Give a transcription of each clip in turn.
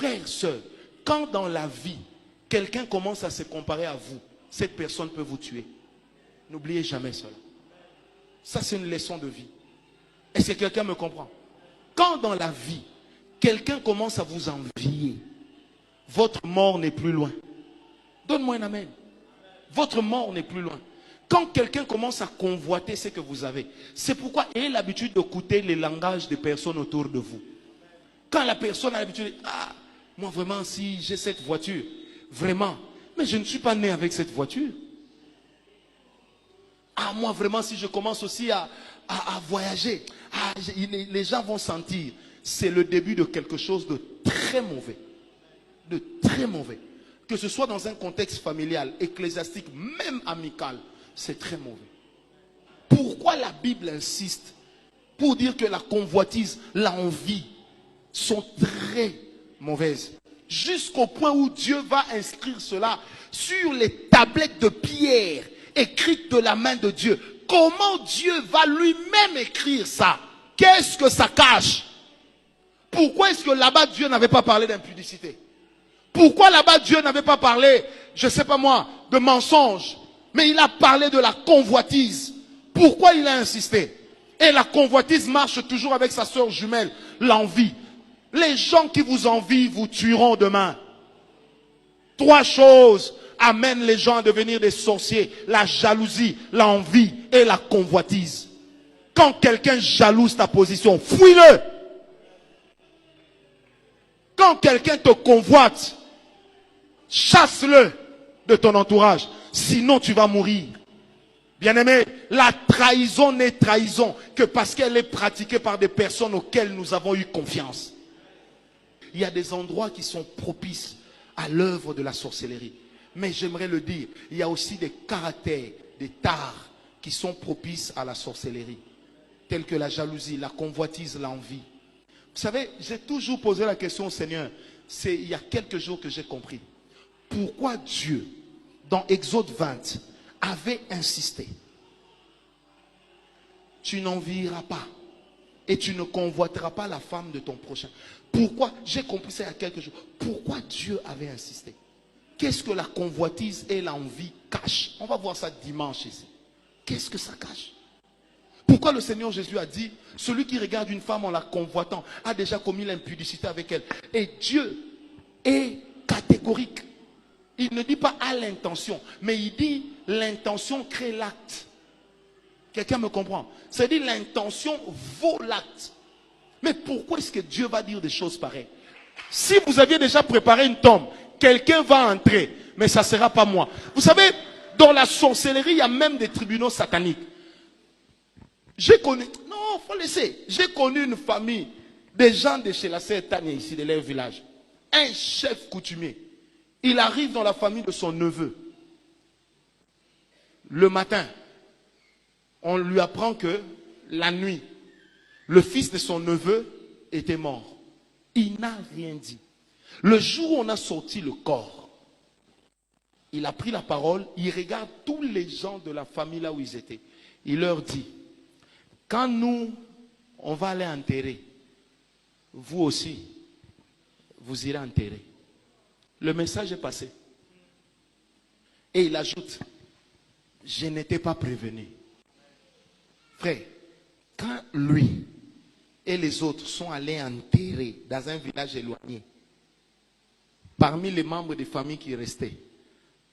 Frères, sœurs, quand dans la vie, quelqu'un commence à se comparer à vous, cette personne peut vous tuer. N'oubliez jamais cela. Ça, c'est une leçon de vie. Est-ce que quelqu'un me comprend? Quand dans la vie, quelqu'un commence à vous envier, votre mort n'est plus loin. Donne-moi un amen. Votre mort n'est plus loin. Quand quelqu'un commence à convoiter ce que vous avez, c'est pourquoi ayez l'habitude d'écouter les langages des personnes autour de vous. Quand la personne a l'habitude de dire, ah, moi vraiment, si j'ai cette voiture, vraiment, mais je ne suis pas né avec cette voiture. Ah, moi vraiment, si je commence aussi à voyager, ah, les gens vont sentir. C'est le début de quelque chose de très mauvais. De très mauvais. Que ce soit dans un contexte familial, ecclésiastique, même amical, c'est très mauvais. Pourquoi la Bible insiste pour dire que la convoitise, l'envie sont très mauvaises? Jusqu'au point où Dieu va inscrire cela sur les tablettes de pierre écrites de la main de Dieu. Comment Dieu va lui-même écrire ça? Qu'est-ce que ça cache? Pourquoi est-ce que là-bas Dieu n'avait pas parlé d'impudicité? Pourquoi là-bas Dieu n'avait pas parlé, je ne sais pas moi, de mensonge? Mais il a parlé de la convoitise. Pourquoi il a insisté? Et la convoitise marche toujours avec sa sœur jumelle, l'envie. Les gens qui vous envient vous tueront demain. 3 choses amènent les gens à devenir des sorciers: la jalousie, l'envie et la convoitise. Quand quelqu'un jalouse ta position, fuis-le. Quand quelqu'un te convoite, chasse-le de ton entourage. Sinon tu vas mourir. Bien-aimé, la trahison n'est trahison que parce qu'elle est pratiquée par des personnes auxquelles nous avons eu confiance. Il y a des endroits qui sont propices à l'œuvre de la sorcellerie. Mais j'aimerais le dire, il y a aussi des caractères, des tares qui sont propices à la sorcellerie. Tels que la jalousie, la convoitise, l'envie. Vous savez, j'ai toujours posé la question au Seigneur. C'est il y a quelques jours que j'ai compris. Pourquoi Dieu, dans Exode 20, avait insisté: tu n'envieras pas et tu ne convoiteras pas la femme de ton prochain. Pourquoi? J'ai compris ça il y a quelques jours. Pourquoi Dieu avait insisté? Qu'est-ce que la convoitise et l'envie cachent? On va voir ça dimanche ici. Qu'est-ce que ça cache? Pourquoi le Seigneur Jésus a dit, celui qui regarde une femme en la convoitant a déjà commis l'impudicité avec elle? Et Dieu est catégorique. Il ne dit pas à l'intention, mais il dit l'intention crée l'acte. Quelqu'un me comprend? C'est-à-dire l'intention vaut l'acte. Mais pourquoi est-ce que Dieu va dire des choses pareilles? Si vous aviez déjà préparé une tombe, quelqu'un va entrer, mais ça ne sera pas moi. Vous savez, dans la sorcellerie, il y a même des tribunaux sataniques. J'ai connu, non, faut laisser. J'ai connu une famille, des gens de chez la sœur Tania ici, de leur village. Un chef coutumier. Il arrive dans la famille de son neveu. Le matin, on lui apprend que la nuit, le fils de son neveu était mort. Il n'a rien dit. Le jour où on a sorti le corps, il a pris la parole, il regarde tous les gens de la famille là où ils étaient. Il leur dit, quand nous, on va aller enterrer, vous aussi, vous irez enterrer. Le message est passé. Et il ajoute, je n'étais pas prévenu. Frère, quand lui et les autres sont allés enterrer dans un village éloigné, parmi les membres des familles qui restaient,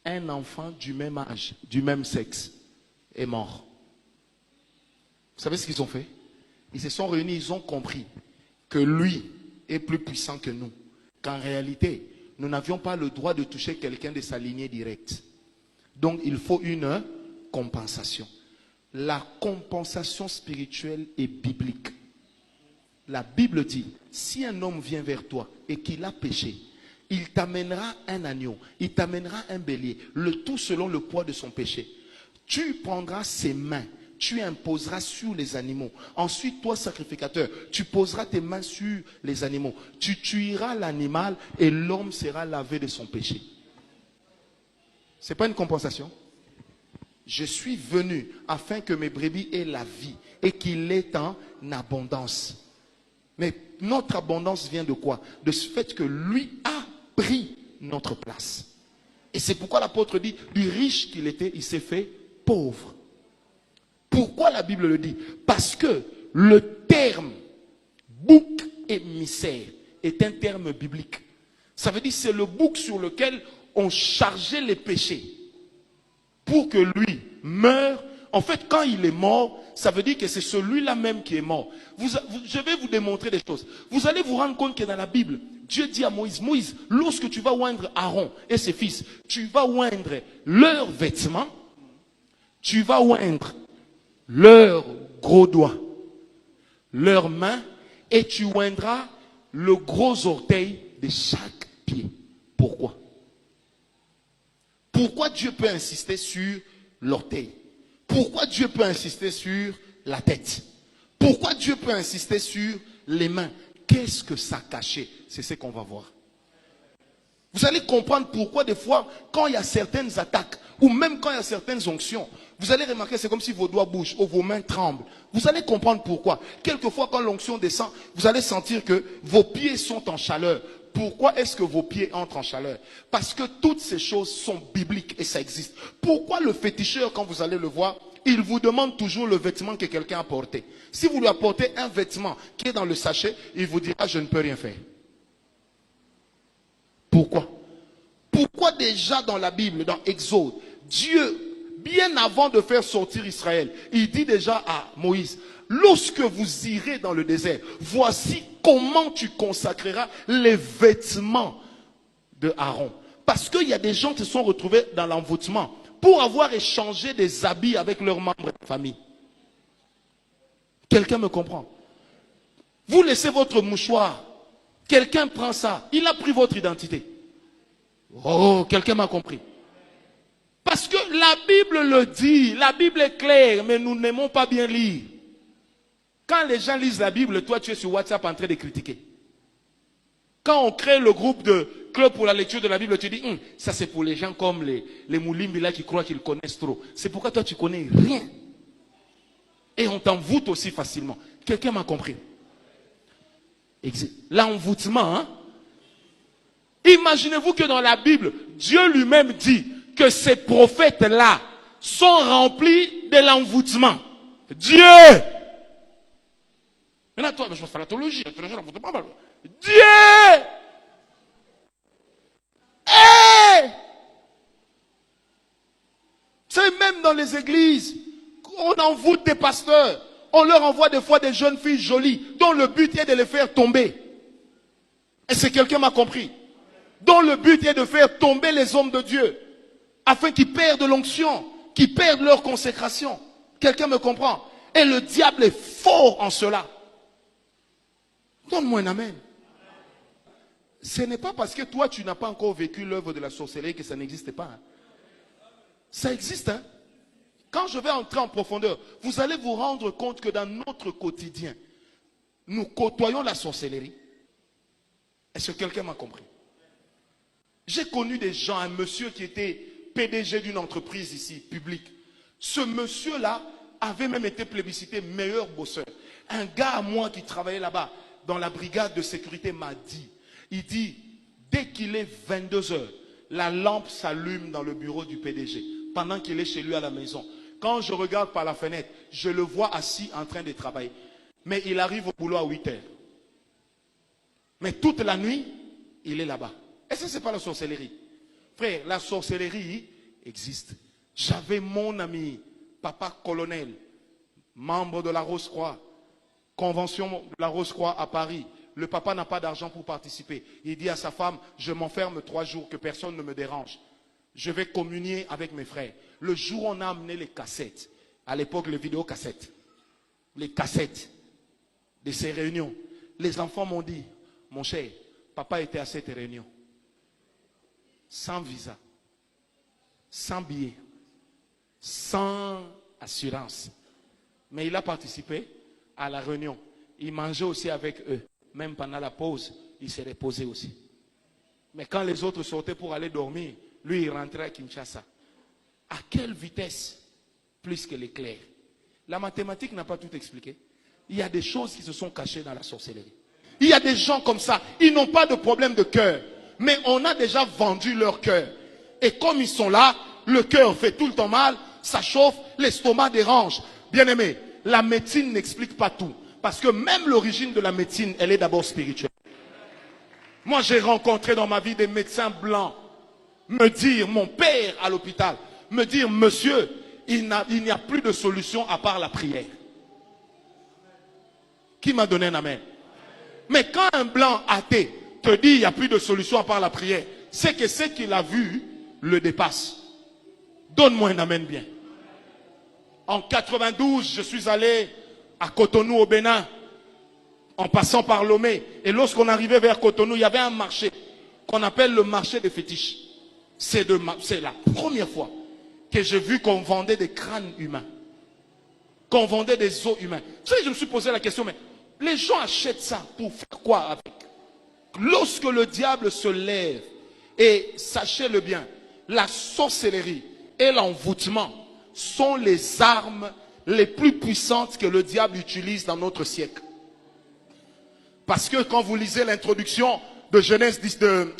un enfant du même âge, du même sexe, est mort. Vous savez ce qu'ils ont fait? Ils se sont réunis, ils ont compris que lui est plus puissant que nous. Qu'en réalité, nous n'avions pas le droit de toucher quelqu'un de sa lignée directe. Donc il faut une compensation. La compensation spirituelle est biblique. La Bible dit, si un homme vient vers toi et qu'il a péché, il t'amènera un agneau, il t'amènera un bélier, le tout selon le poids de son péché. Tu prendras ses mains, tu imposeras sur les animaux. Ensuite, toi, sacrificateur, tu poseras tes mains sur les animaux. Tu tueras l'animal et l'homme sera lavé de son péché. Ce n'est pas une compensation. Je suis venu afin que mes brebis aient la vie et qu'il ait en abondance. Mais notre abondance vient de quoi? De ce fait que lui a pris notre place. Et c'est pourquoi l'apôtre dit, du riche qu'il était, il s'est fait pauvre. Pourquoi la Bible le dit? Parce que le terme bouc émissaire est un terme biblique. Ça veut dire que c'est le bouc sur lequel on chargeait les péchés pour que lui meure. En fait, quand il est mort, ça veut dire que c'est celui-là même qui est mort. Je vais vous démontrer des choses. Vous allez vous rendre compte que dans la Bible, Dieu dit à Moïse, Moïse, lorsque tu vas oindre Aaron et ses fils, tu vas oindre leurs vêtements, tu vas oindre leurs gros doigts, leurs mains, et tu oindras le gros orteil de chaque pied. Pourquoi? Pourquoi Dieu peut insister sur l'orteil? Pourquoi Dieu peut insister sur la tête? Pourquoi Dieu peut insister sur les mains? Qu'est-ce que ça cachait? C'est ce qu'on va voir. Vous allez comprendre pourquoi des fois, quand il y a certaines attaques, ou même quand il y a certaines onctions, vous allez remarquer, c'est comme si vos doigts bougent, ou vos mains tremblent. Vous allez comprendre pourquoi. Quelquefois, quand l'onction descend, vous allez sentir que vos pieds sont en chaleur. Pourquoi est-ce que vos pieds entrent en chaleur? Parce que toutes ces choses sont bibliques et ça existe. Pourquoi le féticheur, quand vous allez le voir, il vous demande toujours le vêtement que quelqu'un a porté? Si vous lui apportez un vêtement qui est dans le sachet, il vous dira, je ne peux rien faire. Pourquoi? Pourquoi déjà dans la Bible, dans Exode, Dieu, bien avant de faire sortir Israël, il dit déjà à Moïse, lorsque vous irez dans le désert, voici comment tu consacreras les vêtements de Aaron. Parce qu'il y a des gens qui se sont retrouvés dans l'envoûtement pour avoir échangé des habits avec leurs membres de famille. Quelqu'un me comprend? Vous laissez votre mouchoir, quelqu'un prend ça, il a pris votre identité. Oh, quelqu'un m'a compris. Parce que la Bible le dit, la Bible est claire, mais nous n'aimons pas bien lire. Quand les gens lisent la Bible, toi tu es sur WhatsApp en train de critiquer. Quand on crée le groupe de club pour la lecture de la Bible, tu dis, ça c'est pour les gens comme les Moulimbi là qui croient qu'ils connaissent trop. C'est pourquoi toi tu connais rien. Et on t'envoûte aussi facilement. Quelqu'un m'a compris? L'envoûtement, hein? Imaginez-vous que dans la Bible, Dieu lui-même dit que ces prophètes-là sont remplis de l'envoûtement. Dieu! Maintenant, toi, je vais faire la théologie. Dieu! Hey! C'est même dans les églises, on envoûte des pasteurs. On leur envoie des fois des jeunes filles jolies, dont le but est de les faire tomber. Est-ce que quelqu'un m'a compris? Dont le but est de faire tomber les hommes de Dieu, afin qu'ils perdent l'onction, qu'ils perdent leur consécration. Quelqu'un me comprend? Et le diable est fort en cela. Donne-moi un amen. Ce n'est pas parce que toi tu n'as pas encore vécu l'œuvre de la sorcellerie que ça n'existe pas. Hein. Ça existe. Hein? Quand je vais entrer en profondeur, vous allez vous rendre compte que dans notre quotidien, nous côtoyons la sorcellerie. Est-ce que quelqu'un m'a compris? J'ai connu des gens, un monsieur qui était PDG d'une entreprise ici, publique. Ce monsieur-là avait même été plébiscité meilleur bosseur. Un gars à moi qui travaillait là-bas, dans la brigade de sécurité, m'a dit, il dit, dès qu'il est 22 heures, la lampe s'allume dans le bureau du PDG, pendant qu'il est chez lui à la maison. Quand je regarde par la fenêtre, je le vois assis en train de travailler. Mais il arrive au boulot à 8 heures. Mais toute la nuit, il est là-bas. Est-ce que ce n'est pas la sorcellerie? Frère, la sorcellerie existe. J'avais mon ami, papa colonel, membre de la Rose-Croix, convention de la Rose-Croix à Paris. Le papa n'a pas d'argent pour participer. Il dit à sa femme, je m'enferme 3 jours, que personne ne me dérange. Je vais communier avec mes frères. Le jour où on a amené les cassettes, à l'époque les vidéocassettes, les cassettes de ces réunions, les enfants m'ont dit, mon cher, papa était à cette réunion. Sans visa, sans billet, sans assurance. Mais il a participé à la réunion. Il mangeait aussi avec eux. Même pendant la pause, il s'est reposé aussi. Mais quand les autres sortaient pour aller dormir, lui, il rentrait à Kinshasa. À quelle vitesse? Plus que l'éclair. La mathématique n'a pas tout expliqué. Il y a des choses qui se sont cachées dans la sorcellerie. Il y a des gens comme ça, ils n'ont pas de problème de cœur, mais on a déjà vendu leur cœur. Et comme ils sont là, le cœur fait tout le temps mal, ça chauffe, l'estomac dérange. Bien aimé, la médecine n'explique pas tout. Parce que même l'origine de la médecine, elle est d'abord spirituelle. Moi, j'ai rencontré dans ma vie des médecins blancs me dire, mon père à l'hôpital, me dire, monsieur, il n'y a plus de solution à part la prière. Qui m'a donné un amen? Mais quand un blanc athée te dit, il n'y a plus de solution à part la prière, c'est que ce qu'il a vu le dépasse. Donne-moi un amen bien. En 92, je suis allé à Cotonou au Bénin, en passant par Lomé. Et lorsqu'on arrivait vers Cotonou, il y avait un marché qu'on appelle le marché des fétiches. C'est la première fois que j'ai vu qu'on vendait des crânes humains, qu'on vendait des os humains. Tu sais, je me suis posé la question, mais les gens achètent ça pour faire quoi avec? Lorsque le diable se lève, et sachez-le bien, la sorcellerie et l'envoûtement sont les armes les plus puissantes que le diable utilise dans notre siècle. Parce que quand vous lisez l'introduction de Genèse 10, de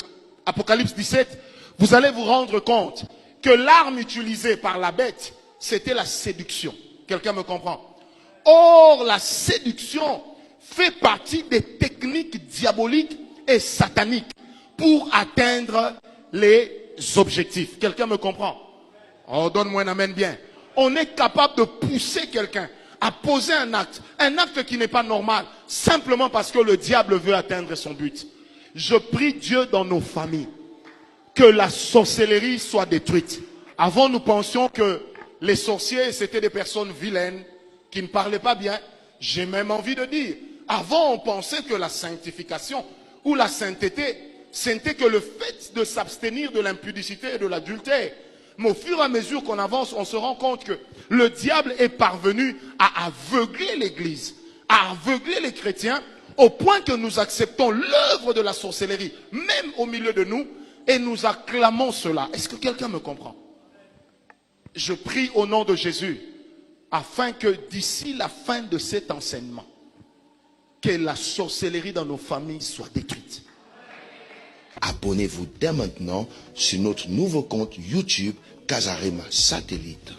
Apocalypse 17, vous allez vous rendre compte que l'arme utilisée par la bête, c'était la séduction. Quelqu'un me comprend? Or, la séduction fait partie des techniques diaboliques et sataniques pour atteindre les objectifs. Quelqu'un me comprend? Oh, donne-moi un amen bien. On est capable de pousser quelqu'un à poser un acte qui n'est pas normal, simplement parce que le diable veut atteindre son but. Je prie Dieu dans nos familles, que la sorcellerie soit détruite. Avant, nous pensions que les sorciers, c'était des personnes vilaines, qui ne parlaient pas bien. J'ai même envie de dire, avant, on pensait que la sanctification ou la sainteté, c'était que le fait de s'abstenir de l'impudicité et de l'adultère. Mais au fur et à mesure qu'on avance, on se rend compte que le diable est parvenu à aveugler l'Église, à aveugler les chrétiens, au point que nous acceptons l'œuvre de la sorcellerie, même au milieu de nous, et nous acclamons cela. Est-ce que quelqu'un me comprend? Je prie au nom de Jésus, afin que d'ici la fin de cet enseignement, que la sorcellerie dans nos familles soit détruite. Abonnez-vous dès maintenant sur notre nouveau compte YouTube Casarema Satellite.